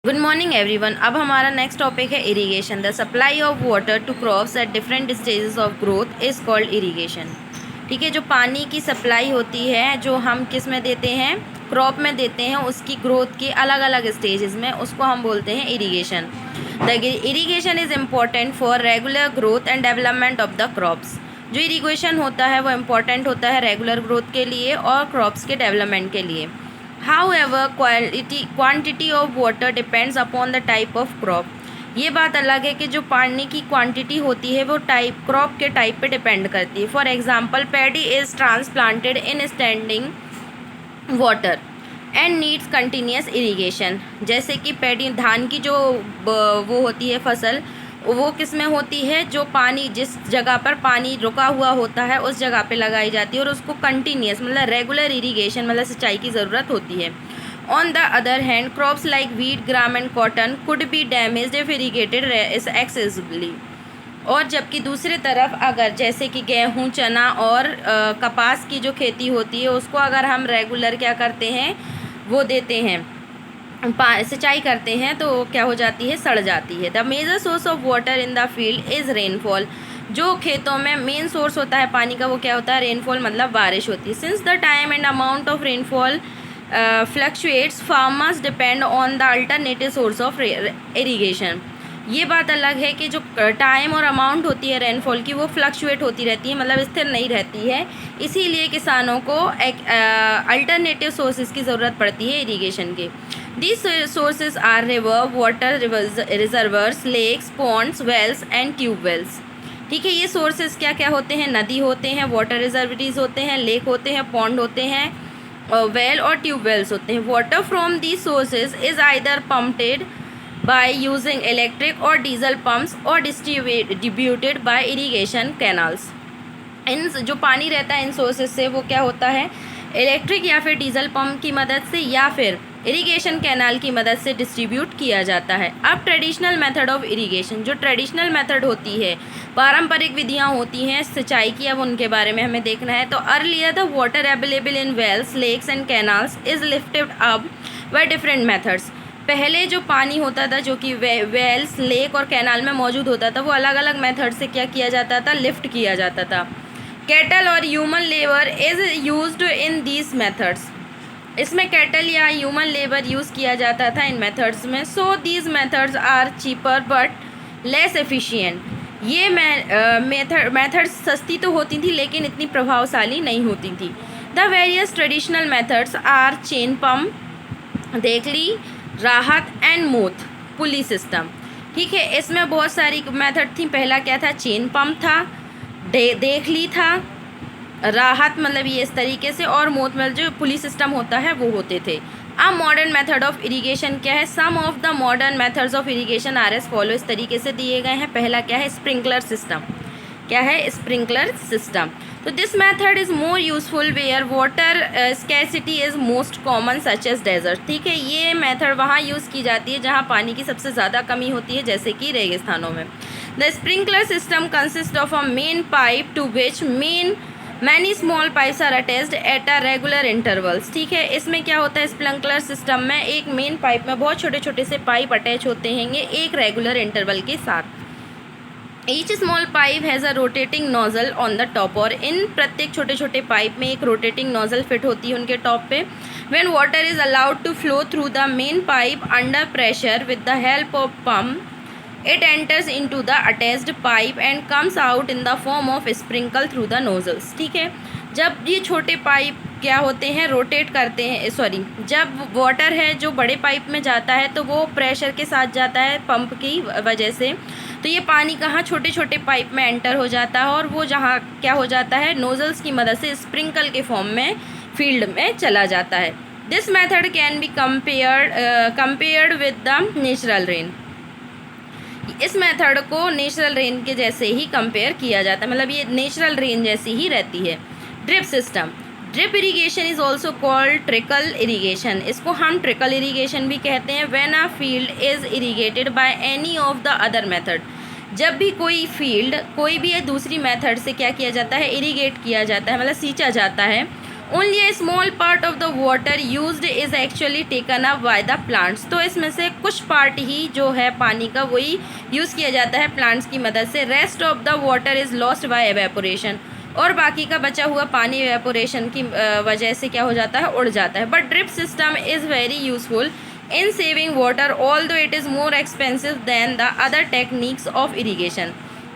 Good morning everyone. अब हमारा next topic है irrigation. The supply of water to crops at different stages of growth is called irrigation. ठीक है, जो पानी की सप्लाई होती है जो हम किस में देते हैं, क्रॉप में देते हैं, उसकी ग्रोथ के अलग अलग स्टेजेस में, उसको हम बोलते हैं irrigation. The irrigation is important for regular growth and development of the crops. जो इरिगेशन होता है वो इम्पॉर्टेंट होता है रेगुलर ग्रोथ के लिए और क्रॉप्स के डेवलपमेंट के लिए। However, quantity of water depends upon the type of crop. ये बात अलग है कि जो पानी की क्वांटिटी होती है वो क्रॉप के टाइप पे डिपेंड करती है। For example, paddy is transplanted in standing water and needs continuous irrigation. जैसे कि पैडी, धान की जो वो होती है फसल, वो किस में होती है, जो पानी जिस जगह पर पानी रुका हुआ होता है उस जगह पे लगाई जाती है और उसको कंटिन्यूस मतलब रेगुलर इरिगेशन मतलब सिंचाई की ज़रूरत होती है। On the other hand, crops like wheat, gram and cotton could be damaged if irrigated excessively. और जबकि दूसरी तरफ अगर जैसे कि गेहूँ, चना और कपास की जो खेती होती है उसको अगर हम रेगुलर क्या करते हैं, वो देते हैं, सिंचाई करते हैं, तो क्या हो जाती है, सड़ जाती है। The major source of water in the field is rainfall. जो खेतों में मेन सोर्स होता है पानी का वो क्या होता है, रेनफॉल मतलब बारिश होती है। Since the time and amount of rainfall fluctuates, farmers depend on the alternative source of irrigation. ये बात अलग है कि जो टाइम और अमाउंट होती है रेनफॉल की वो फ्लक्चुएट होती रहती है, मतलब स्थिर नहीं रहती है, इसीलिए किसानों को एक अल्टरनेटिव सोर्सेज की ज़रूरत पड़ती है इरीगेशन के। These sources are river, water reservoirs, lakes, ponds, wells and tube wells. ठीक है, ये सोर्सेज क्या क्या होते हैं, नदी होते हैं, वाटर रिजर्वरीज होते हैं, लेक होते हैं, पॉन्ड होते हैं, वेल और ट्यूब वेल्स होते हैं। Water from these sources is either pumped by using electric और डीजल पम्प्स और डिस्ट्रीब्यूटेड बाय इरीगेशन कैनाल्स। इन जो पानी रहता है इन सोर्सेज से वो क्या होता है, इलेक्ट्रिक या फिर डीजल पंप की मदद से या फिर इरिगेशन कैनाल की मदद से डिस्ट्रीब्यूट किया जाता है। अब ट्रेडिशनल मेथड ऑफ इरिगेशन, जो ट्रेडिशनल मेथड होती है, पारंपरिक विधियां होती हैं सिंचाई की, अब उनके बारे में हमें देखना है। तो earlier the water available in wells, lakes and canals is lifted up by different methods. पहले जो पानी होता था जो कि वेल्स, लेक और कैनाल में मौजूद होता था, वो अलग अलग मेथड से क्या किया जाता था, लिफ्ट किया जाता था। कैटल और human labour is used in these methods. इसमें कैटल या ह्यूमन लेबर यूज़ किया जाता था इन मेथड्स में। So these methods are cheaper but less efficient. ये मेथड्स सस्ती तो होती थी लेकिन इतनी प्रभावशाली नहीं होती थी। The various traditional methods are chain pump, देखली, राहत एंड मोथ पुली सिस्टम। ठीक है, इसमें बहुत सारी मेथड थी। पहला क्या था, चेन पम्प था, देखली था, राहत मतलब ये इस तरीके से, और मोथ मतलब जो पुलिस सिस्टम होता है वो होते थे। अब मॉडर्न मेथड ऑफ इरिगेशन क्या है, some of the modern methods of irrigation are as follow, इस तरीके से दिए गए हैं। पहला क्या है, स्प्रिंकलर सिस्टम। क्या है, स्प्रिंकलर सिस्टम। तो this method is more useful where water scarcity is most common such as desert. ठीक है, ये मेथड वहाँ यूज़ की जाती है जहाँ पानी की सबसे ज़्यादा कमी होती है, जैसे कि रेगिस्तानों में। The sprinkler system consist of a main pipe to which many small pipes are attached at a regular intervals. ठीक है, इसमें क्या होता है, स्प्रिंकलर सिस्टम में एक मेन पाइप में बहुत छोटे छोटे से पाइप अटैच होते हैं एक रेगुलर इंटरवल के साथ। Each small pipe has a rotating nozzle on the top, और इन प्रत्येक छोटे छोटे पाइप में एक रोटेटिंग नोजल फिट होती है उनके टॉप पे। When water is allowed to flow through the main pipe under pressure with the help of pump, it enters into the attached pipe and comes out in the form of sprinkle through the nozzles। ठीक है, जब ये छोटे pipe क्या होते हैं, rotate करते हैं, सॉरी, जब वाटर है जो बड़े पाइप में जाता है तो वो प्रेशर के साथ जाता है पंप की वजह से, तो ये पानी कहाँ, छोटे छोटे पाइप में एंटर हो जाता है और वो जहाँ क्या हो जाता है, नोजल्स की मदद से स्प्रिंकल के फॉर्म में फील्ड में चला जाता है। This method can be compared with the natural rain. इस मेथड को नेचुरल रेन के जैसे ही कंपेयर किया जाता है, मतलब ये नेचुरल रेन जैसी ही रहती है। Drip system, drip irrigation is also called trickle irrigation. इसको हम ट्रिकल इरीगेशन भी कहते हैं। When a field is irrigated by any of the other method, जब भी कोई फील्ड कोई भी दूसरी मेथड से क्या किया जाता है, इरीगेट किया जाता है, मतलब सींचा जाता है, only A small part of the water used is actually taken up by the plants. तो इसमें से कुछ पार्ट ही जो है पानी का वही यूज़ किया जाता है प्लांट्स की मदद से। Rest of the water is lost by evaporation, और बाकी का बचा हुआ पानी एवेपोरेशन की वजह से क्या हो जाता है, उड़ जाता है। But drip system is very useful in saving water although it is more expensive than the other techniques of irrigation.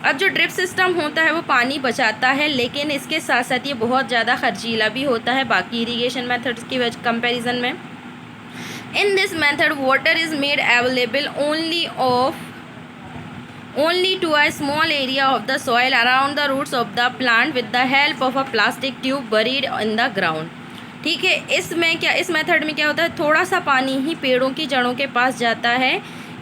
अब जो ड्रिप सिस्टम होता है वो पानी बचाता है, लेकिन इसके साथ साथ ये बहुत ज़्यादा खर्चीला भी होता है बाकी इरीगेशन मेथड्स की कंपैरिजन में। In this method water is made available only to a small area of the soil around the roots of the plant with the help of a plastic tube buried in the ground। ठीक है, इस method में क्या होता है, थोड़ा सा पानी ही पेड़ों की जड़ों के पास जाता है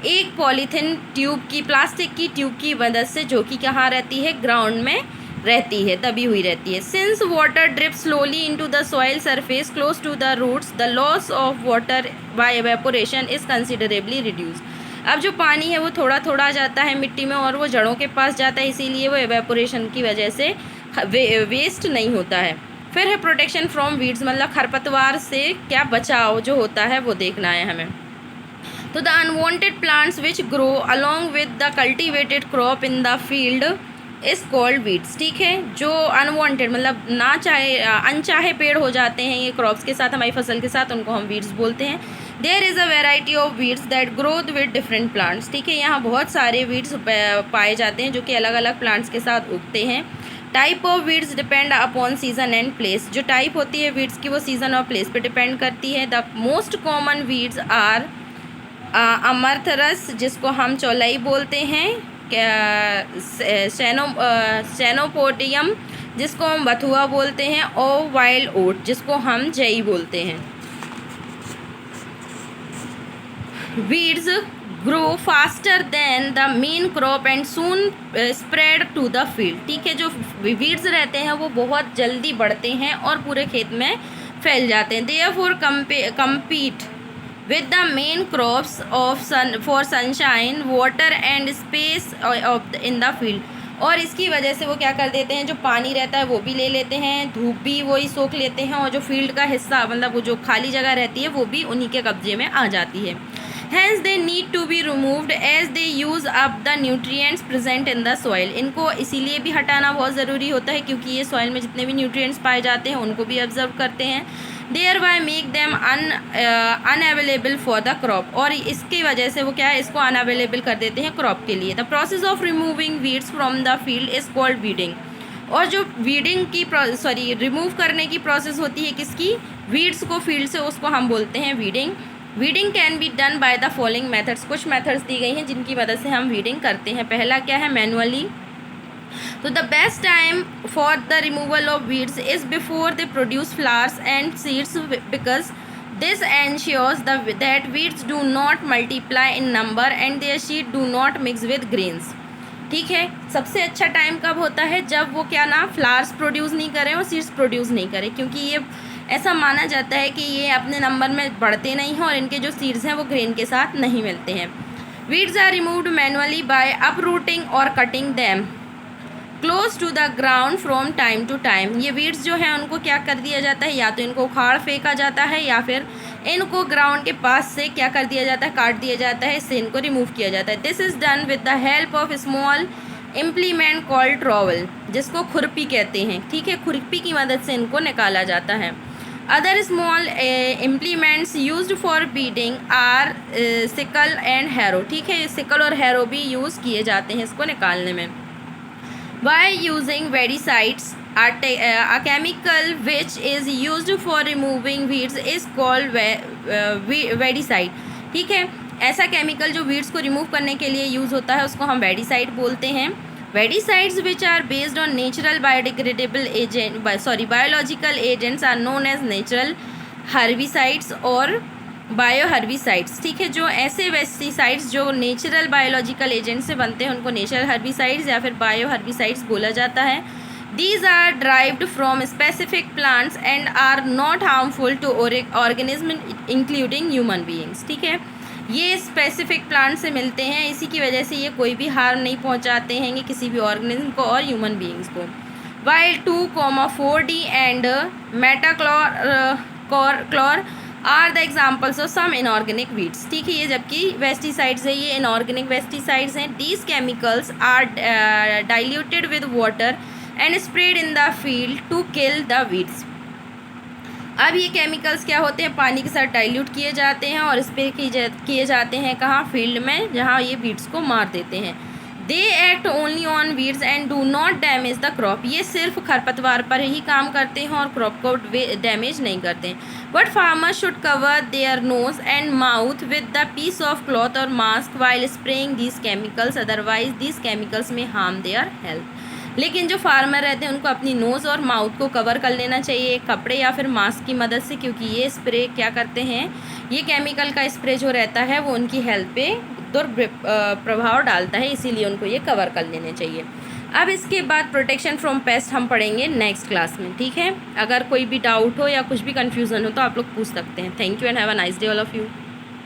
एक पॉलीथीन ट्यूब की, प्लास्टिक की ट्यूब की मदद से, जो कि कहाँ रहती है, ग्राउंड में रहती है, दबी हुई रहती है। Since water drip slowly into the soil surface close to the roots the loss of water by evaporation is considerably reduce. अब जो पानी है वो थोड़ा थोड़ा जाता है मिट्टी में और वो जड़ों के पास जाता है, इसीलिए वो एवेपोरेशन की वजह से वेस्ट नहीं होता है। फिर है प्रोटेक्शन फ्रॉम वीड्स, मतलब खरपतवार से क्या बचाव जो होता है वो देखना है हमें। तो the unwanted plants which grow along with the cultivated crop in the field is called weeds. ठीक है, जो अनवांटेड मतलब ना चाहे अनचाहे पेड़ हो जाते हैं ये क्रॉप्स के साथ, हमारी फसल के साथ, उनको हम वीड्स बोलते हैं। There is a variety of weeds that growth with different plants. ठीक है, यहाँ बहुत सारे वीड्स पाए जाते हैं जो कि अलग अलग प्लांट्स के साथ उगते हैं। Type of weeds depend upon season and place. जो टाइप होती है वीड्स की वो सीज़न और प्लेस पे डिपेंड करती है। The most common weeds are amaranthus, जिसको हम चौलाई बोलते हैं, सेनोपोडियम, जिसको हम बथुआ बोलते हैं, और वाइल्ड ओट, जिसको हम जई बोलते हैं। Weeds grow faster than the main crop and soon spread to the field. ठीक है, जो वीड्स रहते हैं वो बहुत जल्दी बढ़ते हैं और पूरे खेत में फैल जाते हैं। Therefore compete with the main crops of for sunshine, water and space in the field। और इसकी वजह से वो क्या कर देते हैं, जो पानी रहता है वो भी ले लेते हैं, धूप भी वही सोख लेते हैं, और जो फील्ड का हिस्सा मतलब वो जो खाली जगह रहती है वो भी उन्हीं के कब्जे में आ जाती है। Hence they need to be removed as they use up the nutrients present in the soil। इनको इसीलिए भी हटाना बहुत ज़रूरी होता है क्योंकि ये सॉइल में जितने भी न्यूट्रिएंट्स पाए जाते हैं उनको भी ऑब्जर्व करते हैं। thereby make them unavailable for the crop। और इसकी वजह से वो क्या है, इसको अनअवेलेबल कर देते हैं क्रॉप के लिए। The process of removing weeds from the field is called weeding. और जो वीडिंग की रिमूव करने की प्रोसेस होती है किसकी, वीड्स को फील्ड से, उसको हम बोलते हैं weeding. Weeding can be done by the following methods. कुछ मेथड्स दी गई हैं जिनकी मदद से हम वीडिंग करते हैं। पहला क्या है, मैनुअली। तो the best time for the removal of weeds is before they produce flowers and seeds because this ensures that weeds do not multiply in number and there seed do not mix with grains. ठीक है, सबसे अच्छा time कब होता है, जब वो क्या ना फ्लावर्स प्रोड्यूस नहीं करें और सीड्स प्रोड्यूस नहीं करें, क्योंकि ये ऐसा माना जाता है कि ये अपने नंबर में बढ़ते नहीं हैं और इनके जो सीड्स हैं वो ग्रेन के साथ नहीं मिलते हैं। Weeds are removed manually by uprooting और cutting them close to the ground from time to time. ये वीड्स जो हैं उनको क्या कर दिया जाता है, या तो इनको उखाड़ फेंका जाता है या फिर इनको ग्राउंड के पास से क्या कर दिया जाता है, काट दिया जाता है, इससे इनको रिमूव किया जाता है। This is done with the help of small implement called trowel, जिसको खुरपी कहते हैं। ठीक है, खुरपी की मदद से इनको निकाला जाता है। Other small implements used for weeding are sickle and harrow. ठीक है, सिकल और हैरो भी यूज़ किए जाते हैं इसको निकालने में। By using weedicides a chemical which is used for removing weeds is called वेडीसाइड। ठीक है, ऐसा केमिकल जो वीड्स को रिमूव करने के लिए यूज़ होता है उसको हम वेडीसाइड बोलते हैं। Weedicides which are based on natural biodegradable biological agents are known as natural herbicides और बायो हर्बिसाइड्स। ठीक है, जो ऐसे वेस्टिसाइड्स जो नेचुरल बायोलॉजिकल एजेंट से बनते हैं उनको नेचुरल हर्बिसाइड्स या फिर बायो हर्बिसाइड्स बोला जाता है। These are derived from specific plants and are not harmful to organisms including human beings। ठीक है, ये स्पेसिफिक प्लांट से मिलते हैं, इसी की वजह से ये कोई भी हार्म नहीं पहुंचाते हैं किसी भी ऑर्गेनिज्म को और ह्यूमन बीइंग्स को। while 2,4D and metachlor are the examples of some inorganic weeds. ठीक है, ये जबकि पेस्टिसाइड्स है, ये इनऑर्गेनिक पेस्टिसाइड्स हैं. These chemicals are diluted with water and sprayed in the field to kill the weeds. अब ये केमिकल्स क्या होते हैं, पानी के साथ डाइल्यूट किए जाते हैं और स्प्रे किए जाते हैं कहाँ, फील्ड में, जहाँ ये वीड्स को मार देते हैं. They act only on weeds and do not damage the crop. ये सिर्फ खरपतवार पर ही काम करते हैं और क्रॉप को डैमेज नहीं करते हैं. But farmers should cover their nose and mouth with the piece of cloth और mask while spraying these chemicals, otherwise these chemicals may harm their health. लेकिन जो फार्मर रहते हैं उनको अपनी नोज़ और माउथ को कवर कर लेना चाहिए कपड़े या फिर मास्क की मदद से, क्योंकि ये स्प्रे क्या करते हैं, ये केमिकल का स्प्रे जो रहता है वो उनकी हेल्थ पे दुष्प्रभाव डालता है, इसीलिए उनको ये कवर कर लेने चाहिए. अब इसके बाद प्रोटेक्शन फ्रॉम पेस्ट हम पढ़ेंगे नेक्स्ट क्लास में. ठीक है, अगर कोई भी डाउट हो या कुछ भी कन्फ्यूज़न हो तो आप लोग पूछ सकते हैं. Thank you and have a nice day all of you.